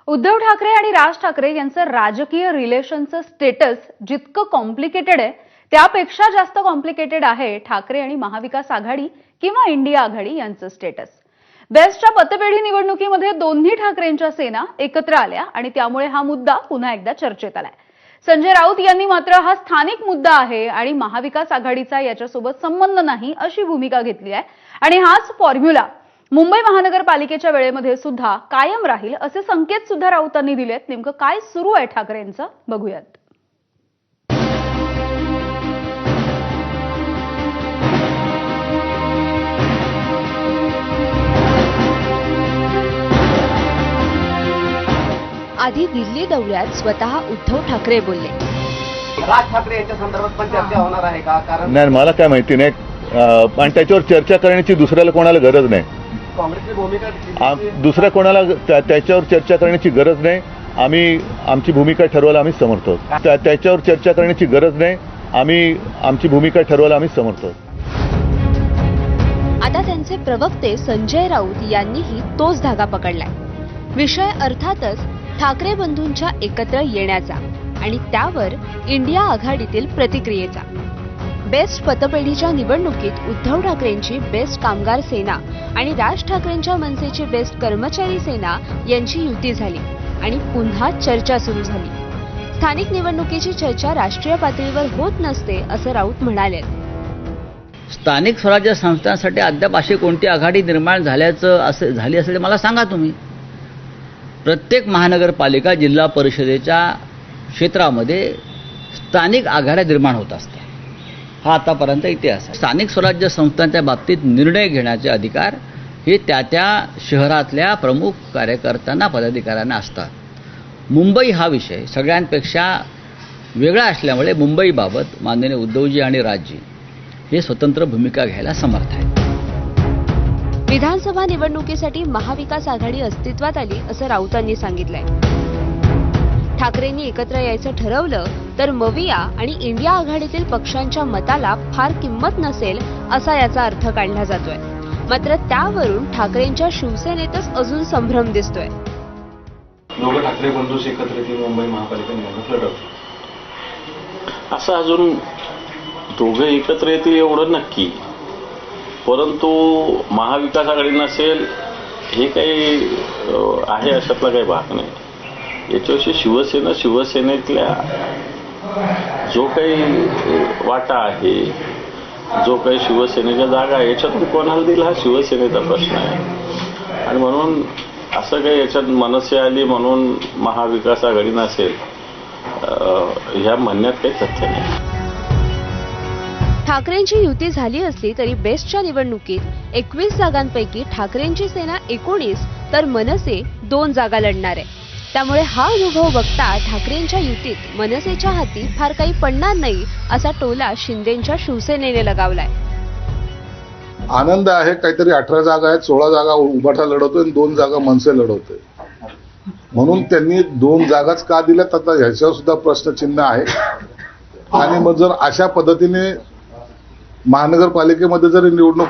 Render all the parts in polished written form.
उद्धव ठाकरे आणि राज ठाकरे यांचं राजकीय रिलेशनचं स्टेटस जितकं कॉम्प्लिकेटेड आहे त्यापेक्षा जास्त कॉम्प्लिकेटेड आहे ठाकरे आणि महाविकास आघाडी किंवा इंडिया आघाडी यांचं स्टेटस। बेस्टच्या पतपेढी निवडणुकीमध्ये दोन्ही ठाकरेंच्या सेना एकत्र आल्या आणि त्यामुळे हा मुद्दा पुन्हा एकदा चर्चेत आलाय। संजय राऊत यांनी मात्र हा स्थानिक मुद्दा आहे आणि महाविकास आघाडीचा याच्यासोबत संबंध नाही अशी भूमिका घेतली आहे आणि हाच फॉर्म्युला मुंबई महानगरपालिकेच्या वेळेमध्ये सुद्धा कायम राहील असे संकेत सुद्धा राऊतांनी दिलेत। नेमकं काय सुरू आहे ठाकरेंचं बघूयात। आधी दिल्ली दौऱ्यात स्वतः उद्धव ठाकरे बोलले। राज ठाकरे यांच्या संदर्भात पण चर्चा होणार आहे का? कारण नाही, मला काय माहिती नाही आणि त्याच्यावर चर्चा करण्याची दुसऱ्याला कोणाला गरज नाही। काँग्रेसची भूमिका दुसऱ्या कोणाला त्याच्यावर चर्चा करण्याची गरज नाही। आम्ही आमची भूमिका ठरवायला आम्ही समर्थ आहोत। त्याच्यावर चर्चा करण्याची गरज नाही। आम्ही आमची भूमिका ठरवायला आम्ही समर्थ आहोत। आता त्यांचे प्रवक्ते संजय राऊत यांनीही तोच धागा पकडलाय। विषय अर्थातच ठाकरे बंधूंच्या एकत्र येण्याचा आणि त्यावर इंडिया आघाडीतील प्रतिक्रियेचा। बेस्ट पतपेढीच्या निवडणुकीत उद्धव ठाकरेंची बेस्ट कामगार सेना आणि राज ठाकरेंच्या मनसेची बेस्ट कर्मचारी सेना यांची युती झाली आणि पुन्हा चर्चा सुरू झाली। स्थानिक निवडणुकीची चर्चा राष्ट्रीय पातळीवर होत नसते असं राऊत म्हणाले। स्थानिक स्वराज्य संस्थांसाठी अद्याप अशी कोणती आघाडी निर्माण झाली असेल मला सांगा तुम्ही। प्रत्येक महानगरपालिका जिल्हा परिषदेच्या क्षेत्रामध्ये स्थानिक आघाड्या निर्माण होत असतात। हा आतापर्यंत इतिहास आहे। स्थानिक स्वराज्य संस्थांच्या बाबतीत निर्णय घेण्याचे अधिकार हे त्या शहरातल्या प्रमुख कार्यकर्त्यांना पदाधिकाऱ्यांना असतात। मुंबई हा विषय सगळ्यांपेक्षा वेगळा असल्यामुळे मुंबईबाबत माननीय उद्धवजी आणि राजजी हे स्वतंत्र भूमिका घ्यायला समर्थ आहेत। विधानसभा निवडणुकीसाठी महाविकास आघाडी अस्तित्वात आली असं राऊतांनी सांगितलंय। ठाकरेंनी एकत्र यायचं ठरवलं तर मविया आणि इंडिया आघाडीतील पक्षांच्या मताला फार किंमत नसेल असा याचा अर्थ काढला जातोय। मात्र त्यावरून ठाकरेंच्या शिवसेनेतच अजून संभ्रम दिसतोय। दोघं ठाकरे बंधू एकत्र येतील मुंबई महापालिका निवडणूक लढवतील असं अजून दोघं एकत्र येतील एवढं नक्की, परंतु महाविकास आघाडी नसेल हे काही आहे अशातला काही भाग नाही। याच्याविषयी शिवसेनेतल्या जो काही वाटा आहे, जो काही शिवसेनेच्या जागा आहे याच्यातून कोणाला दिला हा शिवसेनेचा प्रश्न आहे आणि म्हणून असं काही याच्यात मनसे आली म्हणून महाविकास आघाडी नसेल ह्या म्हणण्यात काही तथ्य नाही। ठाकरेंची युती झाली असली तरी बेस्टच्या निवडणुकीत 21 जागांपैकी ठाकरेंची सेना 19 तर मनसे 2 जागा लढणार आहे। त्यामुळे हा अनुभव बघता ठाकरेंच्या युतीत मनसेच्या हाती फार काही पडणार नाही असा टोला शिंदेंच्या शिवसेनेने लगावलाय। आनंद आहे, काहीतरी 18 जागा आहेत, 16 जागा उभाटा लढवतोय आणि 2 जागा मनसे लढवतोय म्हणून त्यांनी 2 जागाच का दिल्यात आता ह्याच्यावर सुद्धा प्रश्नचिन्ह आहे। आणि मग जर अशा पद्धतीने महानगरपालिकेमध्ये जर निवडणूक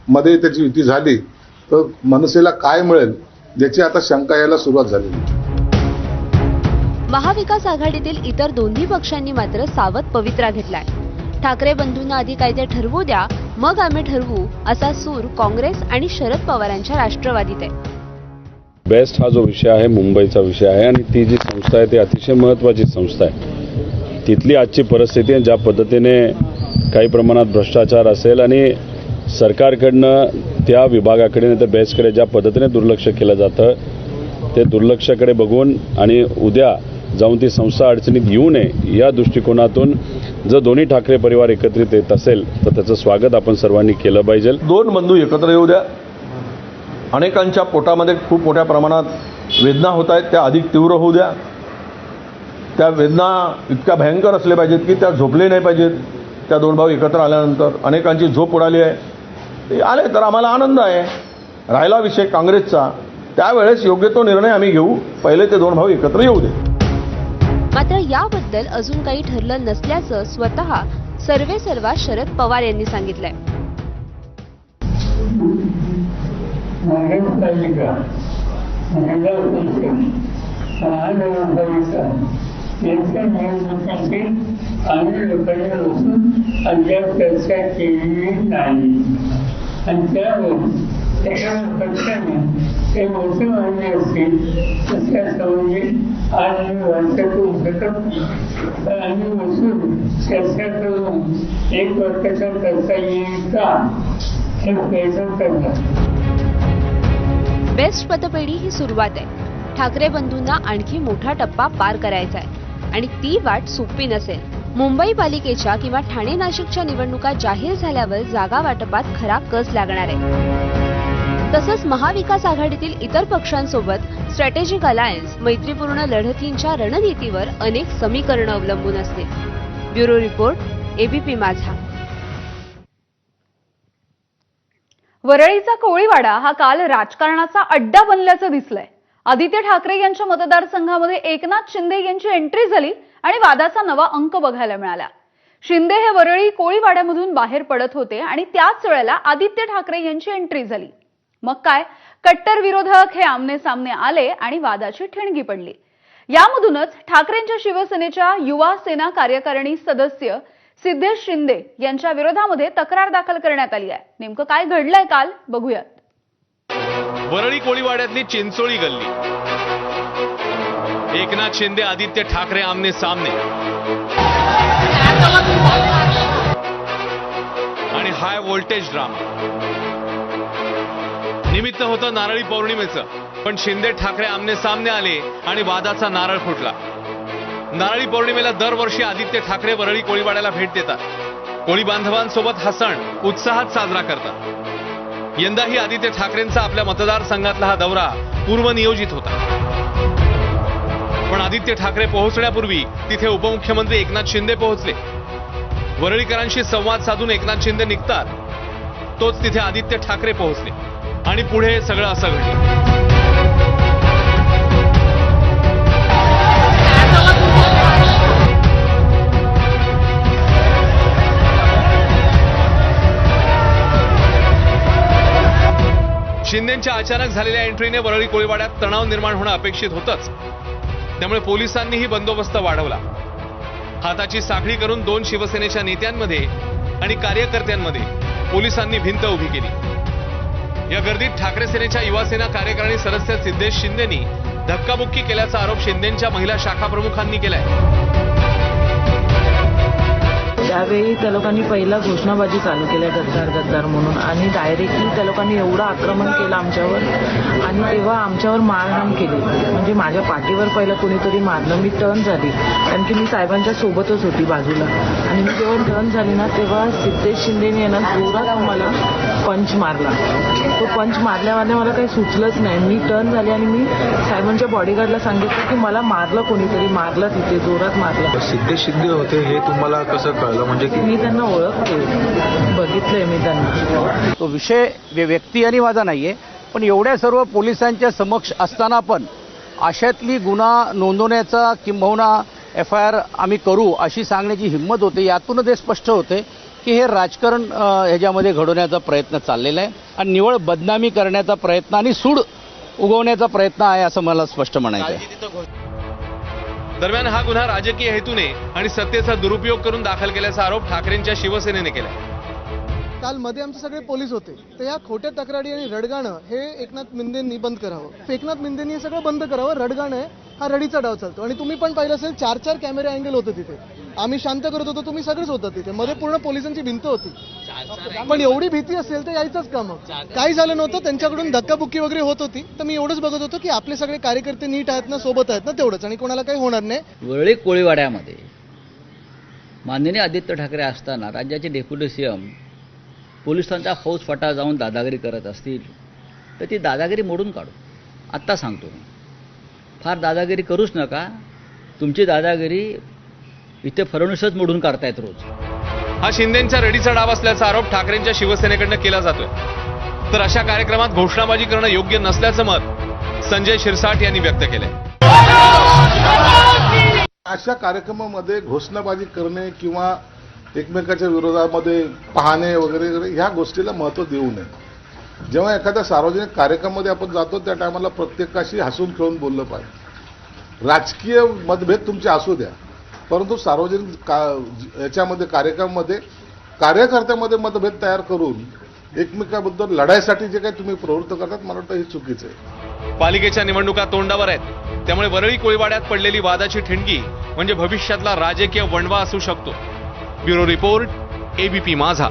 मध्ये त्याची युती झाली तर मनसेला काय मिळेल याची आता शंका यायला सुरुवात झाली। महाविकास आघाडीतील इतर दोन्ही पक्षांनी मात्र सावध पवित्रा घेतलाय। ठाकरे बंधूंना आधी कायदे ठरवू द्या मग आम्ही ठरवू असा सूर काँग्रेस आणि शरद पवारांच्या राष्ट्रवादीत आहे। बेस्ट हा जो विषय आहे मुंबईचा विषय आहे आणि ती जी संस्था आहे ती अतिशय महत्त्वाची संस्था आहे। तिथली आजची परिस्थिती आहे, ज्या पद्धतीने काही प्रमाणात भ्रष्टाचार असेल आणि सरकारकडनं त्या विभागाकडे नाही तर बेस्टकडे ज्या पद्धतीने दुर्लक्ष केलं जातं ते दुर्लक्षाकडे बघून आणि उद्या जाऊन ती संस्था अडचणीत येऊ नये या दृष्टिकोनातून जर दोन्ही ठाकरे परिवार एकत्रित येत असेल तर त्याचं स्वागत आपण सर्वांनी केलं पाहिजे। 2 बंधू एकत्र येऊ द्या। अनेकांच्या पोटामध्ये खूप मोठ्या प्रमाणात वेदना होत आहेत, त्या अधिक तीव्र होऊ द्या। त्या वेदना इतक्या भयंकर असल्या पाहिजेत की त्या झोपले नाही पाहिजेत। त्या 2 भाऊ एकत्र आल्यानंतर अनेकांची झोप उडाली आहे, ते आले तर आम्हाला आनंद आहे। राहिला विषय काँग्रेसचा, त्यावेळेस योग्य तो निर्णय आम्ही घेऊ, पहिले ते 2 भाऊ एकत्र येऊ दे। मात्र याबद्दल अजून काही ठरलं नसल्याचं स्वतः सर्वेसर्वा शरद पवार यांनी सांगितलंय। जिल्हा परिषद आणि महापालिका यांच्या निवडणुकीची आम्ही लोकांना बसून अद्याप चर्चा केलेली नाही आणि त्यावर एका पक्षाने ते मोठे मानले असतील तर त्यासंबंधी आज आम्ही वार्ता करू शकत आम्ही बसून चर्चा करून एक वर्षाचा करता येईल का हे प्रयत्न करणार. बेस्ट पतपेढी ही सुरुवात आहे. ठाकरे बंधूंना आणखी मोठा टप्पा पार करायचा आहे आणि ती वाट सोपी नसेल. मुंबई पालिकेच्या किंवा ठाणे नाशिकच्या निवडणुका जाहीर झाल्यावर जागा वाटपात खरा कस लागणार आहे. तसंच महाविकास आघाडीतील इतर पक्षांसोबत स्ट्रॅटेजिक अलायन्स, मैत्रीपूर्ण लढतींच्या रणनीतीवर अनेक समीकरणं अवलंबून असतील. ब्युरो रिपोर्ट, एबीपी माझा. वरळीचा कोळीवाडा हा काल राजकारणाचा अड्डा बनल्याचं दिसलंय. आदित्य ठाकरे यांच्या मतदारसंघामध्ये एकनाथ शिंदे यांची एंट्री झाली आणि वादाचा नवा अंक बघायला मिळाला. शिंदे हे वरळी कोळीवाड्यामधून बाहेर पडत होते आणि त्याच वेळेला आदित्य ठाकरे यांची एंट्री झाली. मग काय, कट्टर विरोधक हे आमने सामने आले आणि वादाची ठिणगी पडली. यामधूनच ठाकरेंच्या शिवसेनेच्या युवा सेना कार्यकारिणी सदस्य सिद्धेश शिंदे यांच्या विरोधामध्ये तक्रार दाखल करण्यात आली आहे. नेमकं काय घडलंय काल बघूयात. वरळी कोळीवाड्यातली चिंचोळी गल्ली, एकनाथ शिंदे आदित्य ठाकरे आमने सामने आणि हाय व्होल्टेज ड्रामा. निमित्त होतं नारळी पौर्णिमेचं, पण शिंदे ठाकरे आमने सामने आले आणि वादाचा नारळ फुटला. नारळी पौर्णिमेला दरवर्षी आदित्य ठाकरे वरळी कोळीवाड्याला भेट देतात. कोळी बांधवांसोबत हा सण उत्साहात साजरा करतात. यंदाही आदित्य ठाकरेंचा आपल्या मतदारसंघातला हा दौरा पूर्वनियोजित होता. पण आदित्य ठाकरे पोहोचण्यापूर्वी तिथे उपमुख्यमंत्री एकनाथ शिंदे पोहोचले. वरळीकरांशी संवाद साधून एकनाथ शिंदे निघतात, तोच तिथे आदित्य ठाकरे पोहोचले आणि पुढे सगळं असं घडलं. शिंदेच्या अचानक झालेल्या एंट्रीने वरळी कोळीवाड्यात तणाव निर्माण होणं अपेक्षित होतंच. त्यामुळे पोलिसांनीही बंदोबस्त वाढवला. हाताची साखळी करून दोन शिवसेनेच्या नेत्यांमध्ये आणि कार्यकर्त्यांमध्ये पोलिसांनी भिंत उभी केली. या गर्दीत ठाकरे सेनेच्या युवा सेना कार्यकारिणी सदस्य सिद्धेश शिंदेनी धक्काबुक्की केल्याचा आरोप शिंदेच्या महिला शाखा प्रमुखांनी केलाय. त्यावेळी त्या लोकांनी पहिला घोषणाबाजी चालू केल्या, गद्दार गद्दार म्हणून, आणि डायरेक्टली त्या लोकांनी एवढं आक्रमण केलं आमच्यावर आणि तेव्हा आमच्यावर मारहाण केली. म्हणजे माझ्या पाठीवर पहिलं कोणीतरी मारलं. मी टर्न झाली कारण की मी साहेबांच्या सोबतच होती बाजूला, आणि मी जेव्हा टर्न झाली ना तेव्हा सिद्धेश शिंदेने येणार जोरात मला पंच मारला. तो पंच मारल्याने मला काही सुचलंच नाही. मी टर्न झाली आणि मी साहेबांच्या बॉडीगार्डला सांगितलं की मला मारलं, कोणीतरी मारलं, तिथे जोरात मारलं. सिद्धेश शिंदे होते हे तुम्हाला कसं कळलं? म्हणजे की मी त्यांना ओळखते, बघितलंय मी त्यांना. तो विषय व्यक्ती आणि माझा नाहीये, पण एवढ्या सर्व पोलिसांच्या समक्ष असताना पण अशातली गुन्हा नोंदवण्याचा किंबहुना FIR आम्ही करू अशी सांगण्याची हिंमत होते. यातूनच हे स्पष्ट होते की हे राजकारण ह्याच्यामध्ये घडवण्याचा प्रयत्न चाललेला आहे आणि निवळ बदनामी करण्याचा प्रयत्न आणि सूड उगवण्याचा प्रयत्न आहे असं मला स्पष्ट म्हणायचं आहे. दरम्यान हा गुन्हा राजकीय हेतूने आणि सत्तेचा दुरुपयोग करून दाखल केल्याचा आरोप ठाकरेंच्या शिवसेनेने केला. काल मध्ये आमचे सगळे पोलीस होते, तर या खोट्या तक्रारी आणि रडगाणं हे एकनाथ मिंदेंनी बंद करावं. एकनाथ मिंदेंनी हे सगळं बंद करावं. रडगाणं आहे हा रडीचा डाव चालतो. आणि तुम्ही पण पाहिलं असेल 4-4 कॅमेरे अँगल होते तिथे. आम्ही शांत करत होतो, तुम्ही सगळेच होता तिथे. मध्ये पूर्ण पोलिसांची भिंत होती. पण एवढी भीती असेल तर यायचंच काम. काही झालं नव्हतं, त्यांच्याकडून धक्काबुक्की वगैरे होत होती. तर मी एवढंच बघत होतो की आपले सगळे कार्यकर्ते नीट आहेत ना, सोबत आहेत ना, तेवढंच, आणि कोणाला काही होणार नाही. वरळी कोळीवाड्यामध्ये माननीय आदित्य ठाकरे असताना राज्याचे डेप्युटी CM पोलिसांचा फौजफाटा जाऊन दादागिरी करत असतील तर ती दादागिरी मोडून काढू. आत्ता सांगतो मी, फार दादागिरी करूच नका. तुमची दादागिरी इथे फडणवीसच मोडून काढतायत रोज. हा शिंदेचा रडीचा डाव असल्याचा आरोप ठाकरेंच्या शिवसेनेकडनं केला जातोय. तर अशा कार्यक्रमात घोषणाबाजी करणं योग्य नसल्याचं मत संजय शिरसाट यांनी व्यक्त केलंय. अशा कार्यक्रमामध्ये घोषणाबाजी करणे किंवा एकमेकाच्या विरोधामध्ये पाहणे वगैरे ह्या गोष्टीला महत्त्व देऊ नये. जेव्हा एखाद्या सार्वजनिक कार्यक्रमामध्ये आपण जातो त्या टायमाला प्रत्येकाशी हसून खेळून बोललं पाहिजे. राजकीय मतभेद तुमचे असू द्या, परंतु सार्वजनिक याच्यामध्ये कार्यक्रमामध्ये कार्यकर्त्यामध्ये मतभेद तयार करून एकमेकाबद्दल लढाईसाठी जे काही तुम्ही प्रवृत्त करतात मला वाटतं हे चुकीचं आहे. पालिकेच्या निवडणुका तोंडावर आहेत, त्यामुळे वरळी कोळीवाड्यात पडलेली वादाची ठिणगी म्हणजे भविष्यातला राजकीय वणवा असू शकतो. ब्युरो रिपोर्ट, ABP माझा.